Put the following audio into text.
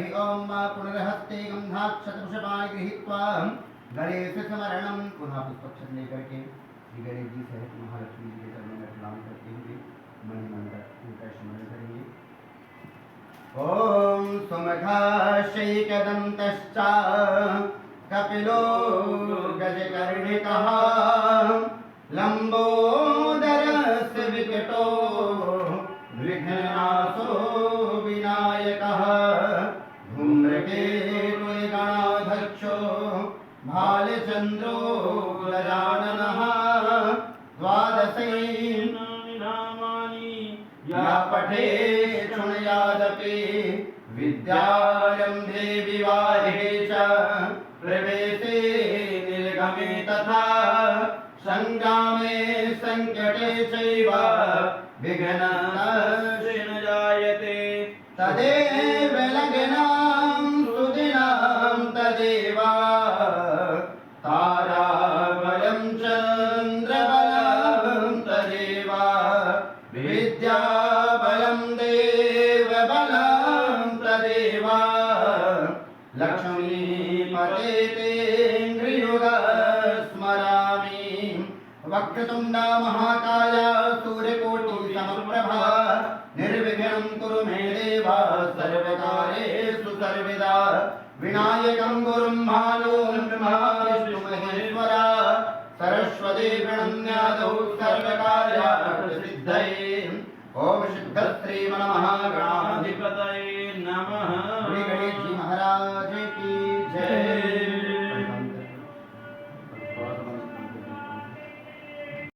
हरि ओम पुनर्हस्ते गंधाक्षतृषपाणि गृहीत्वा गणेश स्मरणम। पुनः पुष्पक्षत लेकर के श्री गणेश जी सहित महालक्ष्मी जी के चरणों में प्रणाम करते हुए मणिमंडल उनका स्मरण करेंगे। ओम सुमघाशैकदन्तश्च कपिलो गजकर्णिकः लंबोदरस्य विकटो विघ्ननाशो विनायकः धूम्रकेतुर्गणाध्यक्षो भालचन्द्रो गजाननः द्वादशैनानि नामानि या पठेत् शृणुयादपि विद्यारम्भे विवाहे च प्रवेशे निर्गमे तथा संग्रामे संकटे चैव विघ्नः न जायते। तदेव लग्नं सुदिनं तदेव ताराबलं चन्द्रबलं तदेव विद्याबलं देवबलं तदेव लक्ष्मीपते तेन्द्रियुगा स्मरामि। वक्रतुण्ड महाकाय सूर्यकोटि समप्रभा निर्विघ्नं कुरु मे देव सर्वकार्येषु सर्वदा। विनायकं गुरुं भानुं महाविष्णुमहेश्वर सरस्वती प्रणम्यादौ सर्वकार्यसिद्धये। ओम शुद्धश्रीमन्महागणाधिपतये नमः।